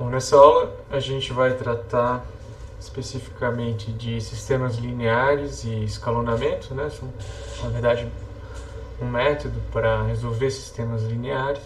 Bom, nessa aula a gente vai tratar especificamente de sistemas lineares e escalonamento, né? São, na verdade, um método para resolver sistemas lineares.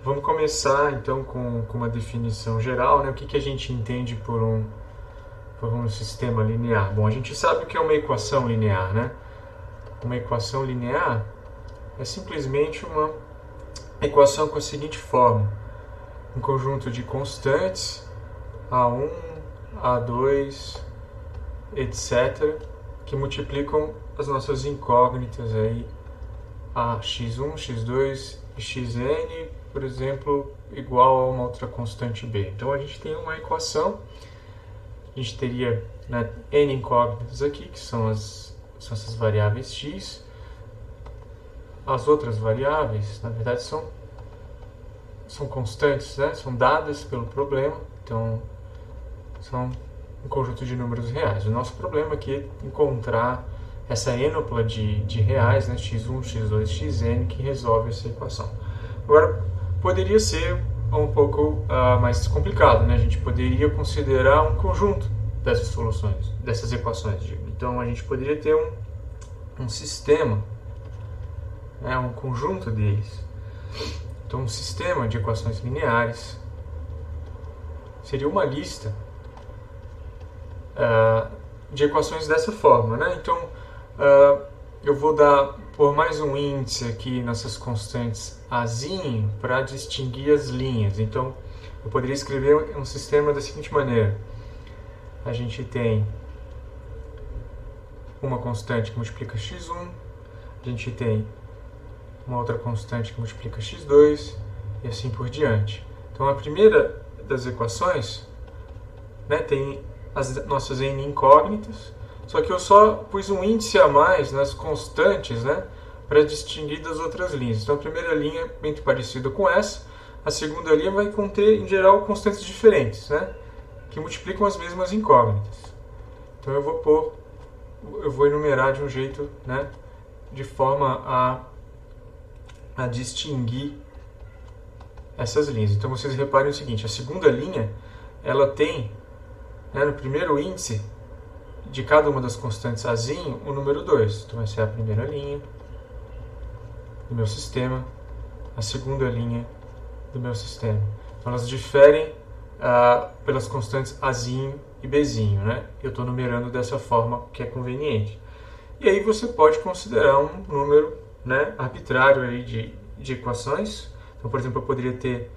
Vamos começar então com uma definição geral, né? O que a gente entende por um sistema linear? Bom, a gente sabe o que é uma equação linear, né? Uma equação linear é simplesmente uma equação com a seguinte forma: um conjunto de constantes A1, A2, etc., que multiplicam as nossas incógnitas aí, a x1, x2 e xn, por exemplo, igual a uma outra constante b. Então a gente tem uma equação, a gente teria, né, n incógnitas aqui, que são essas variáveis x. As outras variáveis, na verdade, são constantes, né? São dadas pelo problema, então são um conjunto de números reais. O nosso problema aqui é encontrar essa ênupla de reais, né? x1, x2, xn, que resolve essa equação. Agora, poderia ser um pouco mais complicado, né? A gente poderia considerar um conjunto dessas soluções, dessas equações. Então, a gente poderia ter um sistema, né? Um conjunto deles. Então, um sistema de equações lineares seria uma lista de equações dessa forma, né? Então, eu vou pôr mais um índice aqui nessas constantes azinho para distinguir as linhas. Então, eu poderia escrever um sistema da seguinte maneira: a gente tem uma constante que multiplica x1, a gente tem uma outra constante que multiplica x2 e assim por diante. Então, a primeira das equações, né, tem as nossas n incógnitas, só que eu só pus um índice a mais nas constantes, né, para distinguir das outras linhas. Então, a primeira linha é muito parecida com essa, a segunda linha vai conter, em geral, constantes diferentes, né, que multiplicam as mesmas incógnitas. Então, eu vou enumerar de um jeito, né, de forma a distinguir essas linhas. Então, vocês reparem o seguinte: a segunda linha, ela tem, né, no primeiro índice de cada uma das constantes azinho, o número 2. Então, essa é a primeira linha do meu sistema, a segunda linha do meu sistema. Então, elas diferem pelas constantes azinho e bzinho, né? Eu estou numerando dessa forma que é conveniente. E aí você pode considerar um número, né, arbitrário aí de equações. Então, por exemplo, eu poderia ter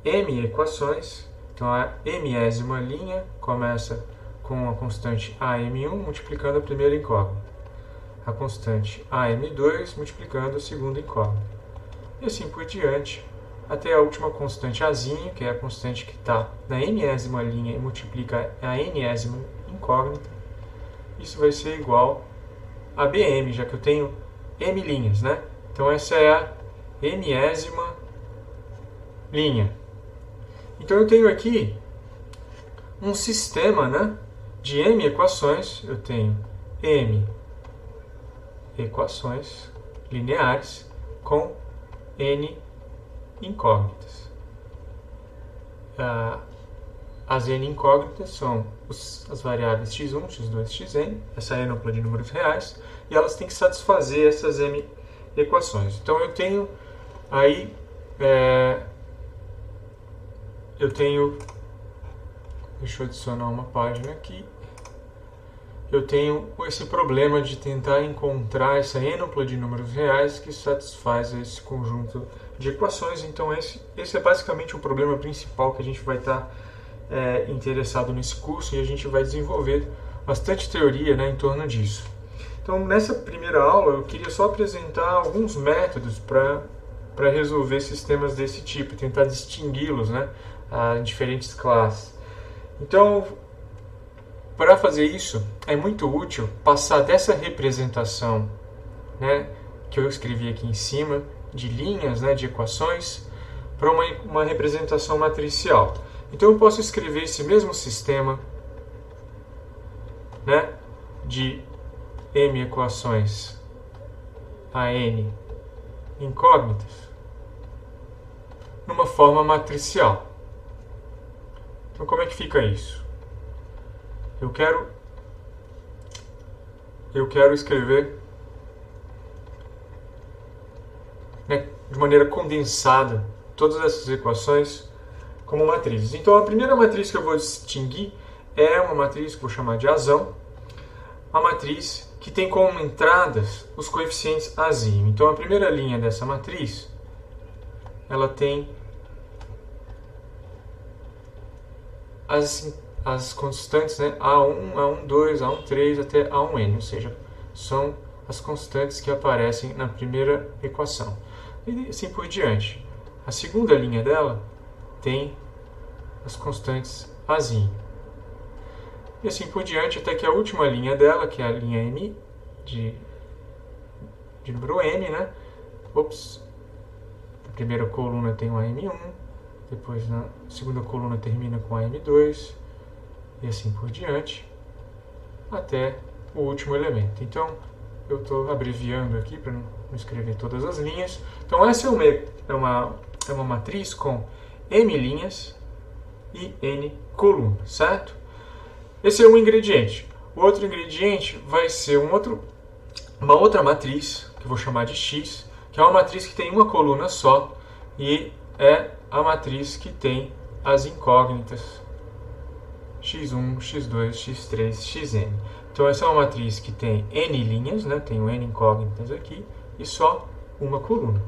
m equações. Então, a mésima linha começa com a constante am1 multiplicando a primeira incógnita, a constante am2 multiplicando a segunda incógnita, e assim por diante, até a última constante azinho, que é a constante que está na mésima linha e multiplica a nésima incógnita. Isso vai ser igual a bm, já que eu tenho m linhas, né? Então, essa é a mésima linha. Então, eu tenho aqui um sistema, né, de m equações. Eu tenho m equações lineares com n incógnitas. As n incógnitas são as variáveis x1, x2, xn, essa ênupla de números reais, e elas têm que satisfazer essas m equações. Então, eu tenho aí deixa eu adicionar uma página aqui. Eu tenho esse problema de tentar encontrar essa ênupla de números reais que satisfaz esse conjunto de equações. Então, esse é basicamente o problema principal que a gente vai estar interessado nesse curso, e a gente vai desenvolver bastante teoria, né, em torno disso. Então, nessa primeira aula, eu queria só apresentar alguns métodos para resolver sistemas desse tipo, tentar distingui-los, né, em diferentes classes. Então, para fazer isso, é muito útil passar dessa representação, né, que eu escrevi aqui em cima, de linhas, né, de equações, para uma representação matricial. Então, eu posso escrever esse mesmo sistema, né, de m equações a n incógnitas numa forma matricial. Então como é que fica isso? Eu quero escrever, né, de maneira condensada todas essas equações como matrizes. Então a primeira matriz que eu vou distinguir é uma matriz que eu vou chamar de azão, uma matriz que tem como entradas os coeficientes azinho. Então a primeira linha dessa matriz, ela tem as constantes, né, A1, A12, A13 até A1n, ou seja, são as constantes que aparecem na primeira equação. E assim por diante. A segunda linha dela tem as constantes azinho. E assim por diante, até que a última linha dela, que é a linha M, de número M, né? Ops! A primeira coluna tem o AM1, depois na segunda coluna termina com a AM2, e assim por diante, até o último elemento. Então, eu estou abreviando aqui para não escrever todas as linhas. Então, essa é uma matriz com M linhas e N colunas, certo? Esse é um ingrediente. O outro ingrediente vai ser uma outra matriz, que eu vou chamar de X, que é uma matriz que tem uma coluna só, e é a matriz que tem as incógnitas x1, x2, x3, xn. Então essa é uma matriz que tem n linhas, né? Tenho n incógnitas aqui, e só uma coluna.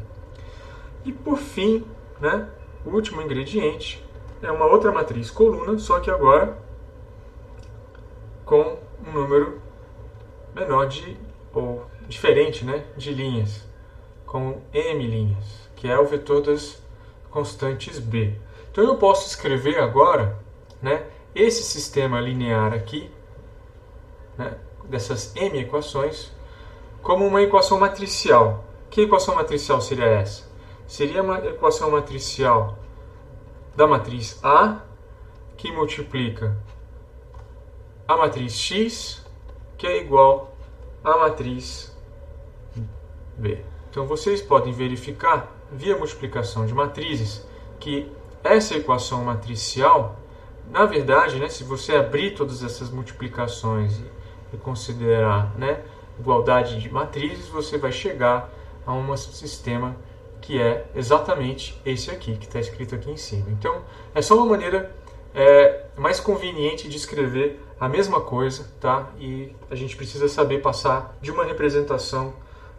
E por fim, né, o último ingrediente é uma outra matriz coluna, só que agora com um número menor ou diferente, né, de linhas, com m linhas, que é o vetor das constantes b. Então eu posso escrever agora, né, esse sistema linear aqui, né, dessas m equações, como uma equação matricial. Que equação matricial seria essa? Seria uma equação matricial da matriz A, que multiplica a matriz X, que é igual à matriz B. Então vocês podem verificar, via multiplicação de matrizes, que essa equação matricial, na verdade, né, se você abrir todas essas multiplicações e considerar, né, igualdade de matrizes, você vai chegar a um sistema que é exatamente esse aqui, que está escrito aqui em cima. Então, é só uma maneira mais conveniente de escrever a mesma coisa, tá? E a gente precisa saber passar de uma representação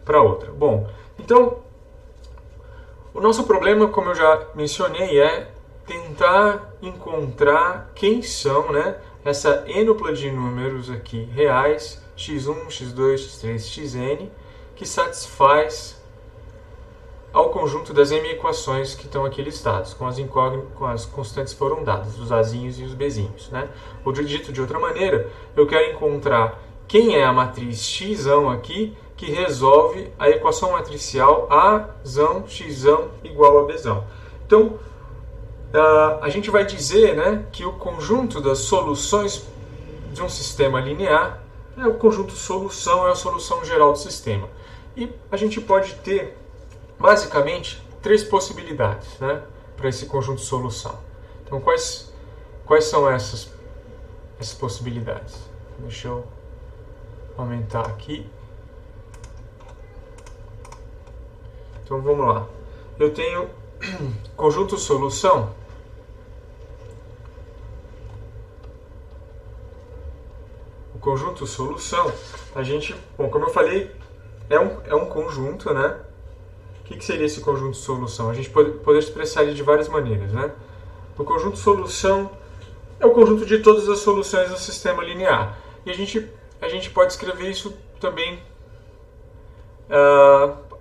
para outra. Bom, então, o nosso problema, como eu já mencionei, é tentar encontrar quem são, né, essa ênupla de números aqui reais, x1, x2, x3, xn, que satisfaz ao conjunto das m equações que estão aqui listadas, com as constantes foram dadas, os azinhos e os bzinhos, né? Ou dito de outra maneira, eu quero encontrar quem é a matriz x aqui que resolve a equação matricial azão, xão igual a bzão. Então, a gente vai dizer, né, que o conjunto das soluções de um sistema linear é o conjunto solução, é a solução geral do sistema. E a gente pode ter, basicamente, três possibilidades, né, para esse conjunto de solução. Então, quais são essas possibilidades? Deixa eu aumentar aqui. Então, vamos lá. Eu tenho conjunto solução. O conjunto solução, a gente, bom, como eu falei, é um conjunto, né? O que seria esse conjunto de solução? A gente pode expressar ele de várias maneiras, né? O conjunto de solução é o conjunto de todas as soluções do sistema linear. E a gente pode escrever isso também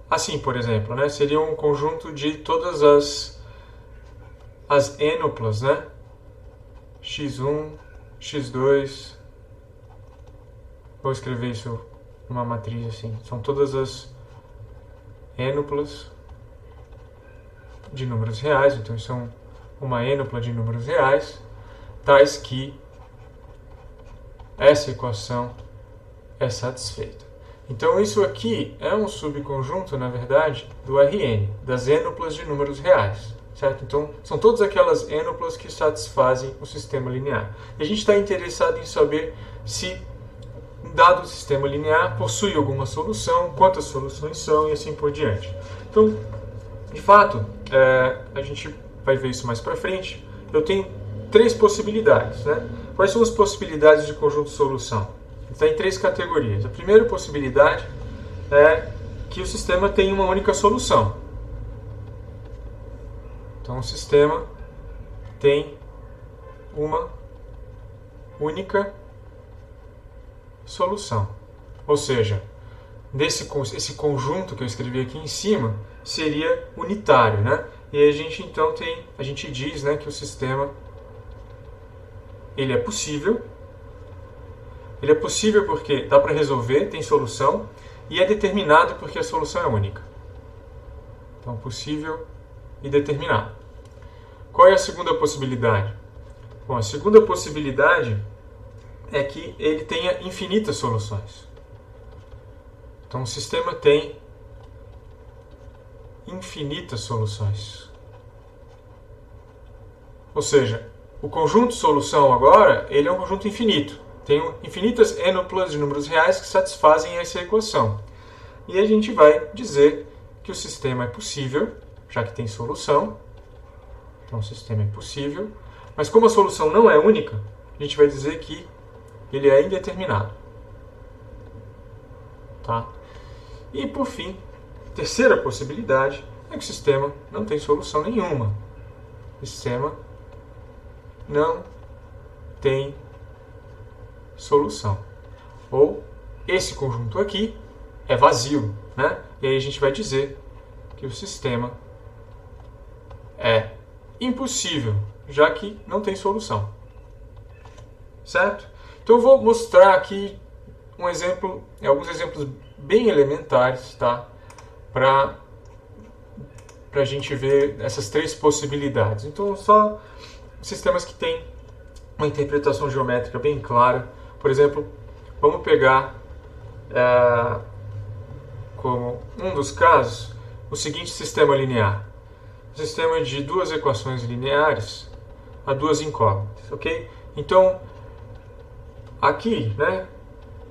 assim, por exemplo, né? Seria um conjunto de todas as ênuplas, né? x1, x2. Vou escrever isso numa matriz assim. São todas as ênuplas de números reais, então isso é uma ênupla de números reais, tais que essa equação é satisfeita. Então isso aqui é um subconjunto, na verdade, do Rn, das ênuplas de números reais, certo? Então, são todas aquelas n-uplas que satisfazem o sistema linear. E a gente está interessado em saber se um dado sistema linear possui alguma solução, quantas soluções são e assim por diante. Então, de fato, a gente vai ver isso mais para frente. Eu tenho 3 possibilidades, né? Quais são as possibilidades de conjunto de solução? Está em 3 categorias. A primeira possibilidade é que o sistema tem uma única solução. Então, o sistema tem uma única solução. Ou seja, esse conjunto que eu escrevi aqui em cima seria unitário, né? E aí a gente diz, né, que o sistema ele é possível. Ele é possível porque dá para resolver, tem solução, e é determinado porque a solução é única. Então, possível e determinado. Qual é a segunda possibilidade? Bom, a segunda possibilidade é que ele tenha infinitas soluções. Então, o sistema tem infinitas soluções. Ou seja, o conjunto solução agora, ele é um conjunto infinito. Tem infinitas n-uplas de números reais que satisfazem essa equação. E a gente vai dizer que o sistema é possível, já que tem solução. Então, o sistema é possível. Mas como a solução não é única, a gente vai dizer que ele é indeterminado. Tá? E, por fim, a terceira possibilidade é que o sistema não tem solução nenhuma. O sistema não tem solução. Ou esse conjunto aqui é vazio, né? E aí a gente vai dizer que o sistema é impossível, já que não tem solução. Certo? Então eu vou mostrar aqui alguns exemplos bem elementares, tá? Para a gente ver essas 3 possibilidades. Então, só sistemas que têm uma interpretação geométrica bem clara. Por exemplo, vamos pegar como um dos casos o seguinte sistema linear. Um sistema de 2 equações lineares a 2 incógnitas, ok? Então, aqui, né,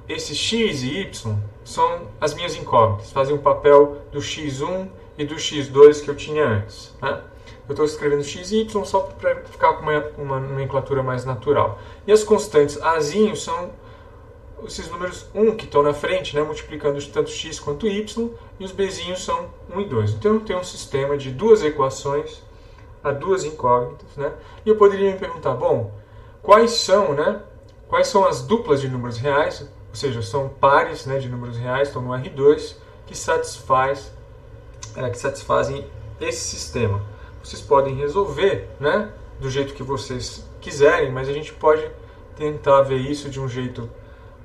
esses x e y são as minhas incógnitas, fazem o papel do x1 e do x2 que eu tinha antes, né? Eu estou escrevendo x e y só para ficar com uma nomenclatura mais natural. E as constantes azinho são esses números 1 que estão na frente, né, multiplicando tanto x quanto y, e os bzinhos são 1 e 2. Então eu tenho um sistema de 2 equações a 2 incógnitas, né? E eu poderia me perguntar, bom, quais são as duplas de números reais, ou seja, são pares, né, de números reais, estão no R2, que satisfazem esse sistema. Vocês podem resolver, né, do jeito que vocês quiserem, mas a gente pode tentar ver isso de um jeito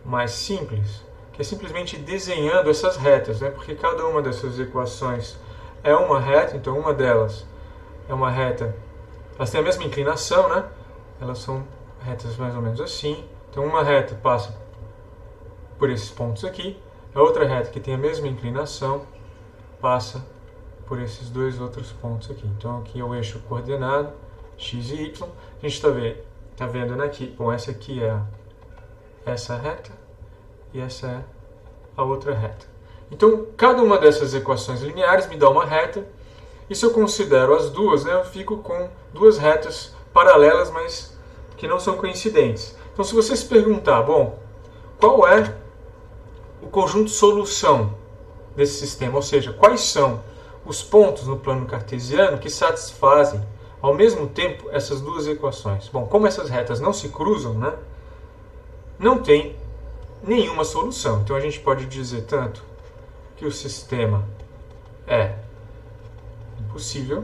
mais simples, que é simplesmente desenhando essas retas, né, porque cada uma dessas equações é uma reta, então uma delas é uma reta, elas têm a mesma inclinação, né, elas são retas mais ou menos assim. Então uma reta passa por esses pontos aqui, a outra reta que tem a mesma inclinação passa por esses 2 outros pontos aqui. Então aqui é o eixo coordenado x e y. A gente está vendo, né, que bom, essa aqui é essa reta e essa é a outra reta. Então cada uma dessas equações lineares me dá uma reta, e se eu considero as duas, né, eu fico com 2 retas paralelas, mas que não são coincidentes. Então, se você se perguntar, bom, qual é o conjunto solução desse sistema? Ou seja, quais são os pontos no plano cartesiano que satisfazem, ao mesmo tempo, essas 2 equações? Bom, como essas retas não se cruzam, né, não tem nenhuma solução. Então, a gente pode dizer tanto que o sistema é impossível,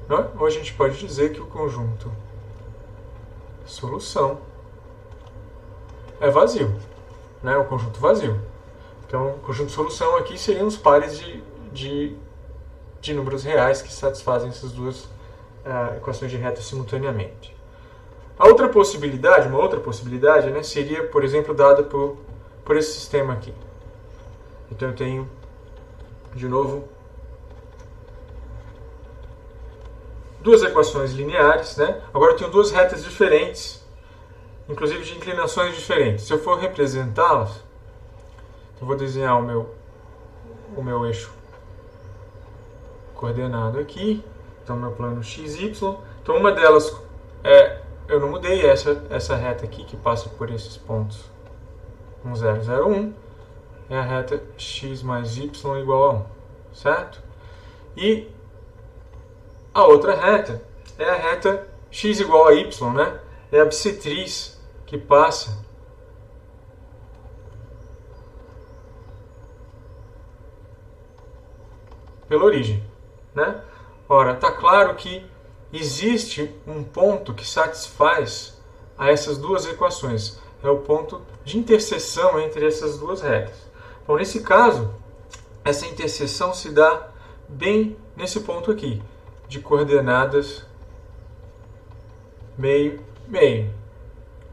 né, ou a gente pode dizer que o conjunto solução é vazio, né? O conjunto vazio. Então, o conjunto de solução aqui seriam os pares de números reais que satisfazem essas 2 equações de reta simultaneamente. Uma outra possibilidade, né, seria, por exemplo, dada por esse sistema aqui. Então, eu tenho, de novo, duas equações lineares, né? Agora eu tenho duas retas diferentes, inclusive de inclinações diferentes. Se eu for representá-las, eu vou desenhar o meu eixo coordenado aqui, então meu plano XY. Então uma delas eu não mudei, essa reta aqui que passa por esses pontos 1, 0, 0, 1, é a reta x mais y igual a 1, certo? E a outra reta é a reta x igual a y, né? É a bissetriz que passa pela origem, né? Ora, está claro que existe um ponto que satisfaz a essas duas equações. É o ponto de interseção entre essas duas retas. Então, nesse caso, essa interseção se dá bem nesse ponto aqui, de coordenadas meio, meio,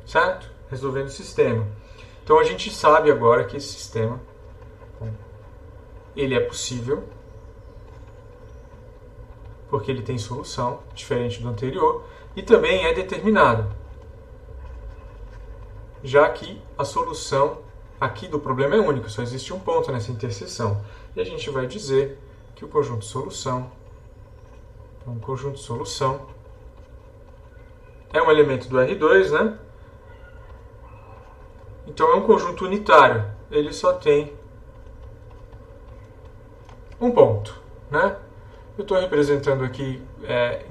certo? Resolvendo o sistema. Então, a gente sabe agora que esse sistema ele é possível, porque ele tem solução, diferente do anterior, e também é determinado, já que a solução aqui do problema é única, só existe um ponto nessa interseção. E a gente vai dizer que o conjunto solução, é um elemento do R2, né? Então é um conjunto unitário, ele só tem um ponto, né? Eu estou representando aqui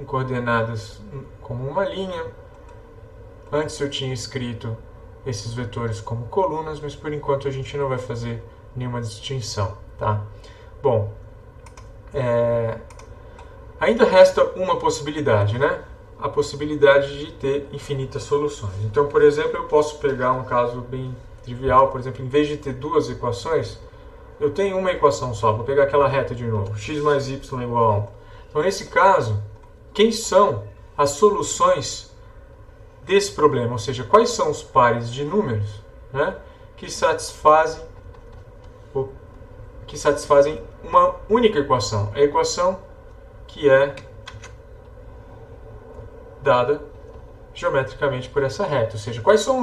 em coordenadas como uma linha. Antes eu tinha escrito esses vetores como colunas, mas por enquanto a gente não vai fazer nenhuma distinção, tá? Bom, ainda resta uma possibilidade, né? A possibilidade de ter infinitas soluções. Então, por exemplo, eu posso pegar um caso bem trivial, por exemplo, em vez de ter duas equações, eu tenho uma equação só. Vou pegar aquela reta de novo, x mais y igual a 1. Então, nesse caso, quem são as soluções desse problema? Ou seja, quais são os pares de números, né, que satisfazem uma única equação? A equação que é dada geometricamente por essa reta. Ou seja, quais são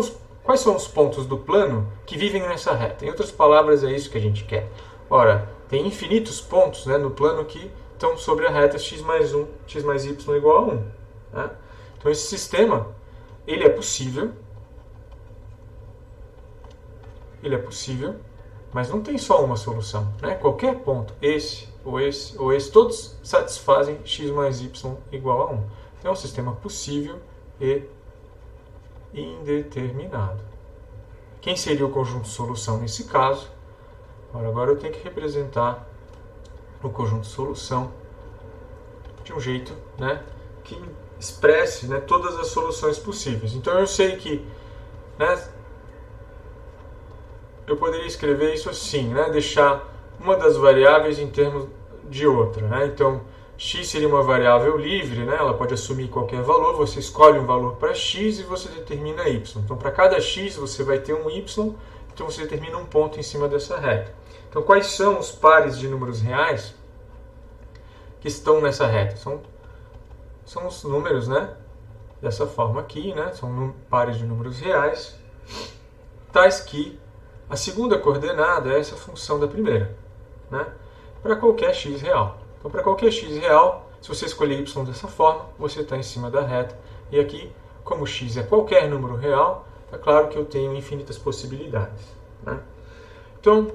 os pontos do plano que vivem nessa reta? Em outras palavras, é isso que a gente quer. Ora, tem infinitos pontos, né, no plano que estão sobre a reta x mais y igual a 1. Né? Então, esse sistema ele é possível, mas não tem só uma solução. Né? Qualquer ponto, esse, todos satisfazem x mais y igual a 1. Então, é um sistema possível e indeterminado. Quem seria o conjunto solução nesse caso? Agora eu tenho que representar o conjunto solução de um jeito, né, que expresse, né, todas as soluções possíveis. Então eu sei que, né, eu poderia escrever isso assim, né, deixar uma das variáveis em termos de outra. Né? Então x seria uma variável livre, né, ela pode assumir qualquer valor, você escolhe um valor para x e você determina y. Então para cada x você vai ter um y, então você determina um ponto em cima dessa reta. Então quais são os pares de números reais que estão nessa reta? São os números, né, dessa forma aqui, né, são pares de números reais, tais que a segunda coordenada é essa função da primeira, né, para qualquer x real. Então, para qualquer x real, se você escolher y dessa forma, você está em cima da reta. E aqui, como x é qualquer número real, é claro que eu tenho infinitas possibilidades. Né? Então,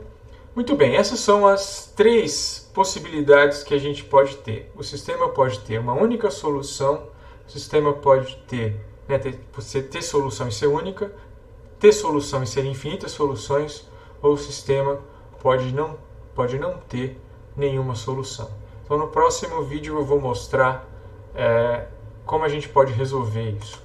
muito bem, essas são as três possibilidades que a gente pode ter. O sistema pode ter uma única solução, o sistema pode ter, né, você ter solução e ser única, ter solução e ser infinitas soluções, ou o sistema pode não ter nenhuma solução. Então, no próximo vídeo eu vou mostrar como a gente pode resolver isso.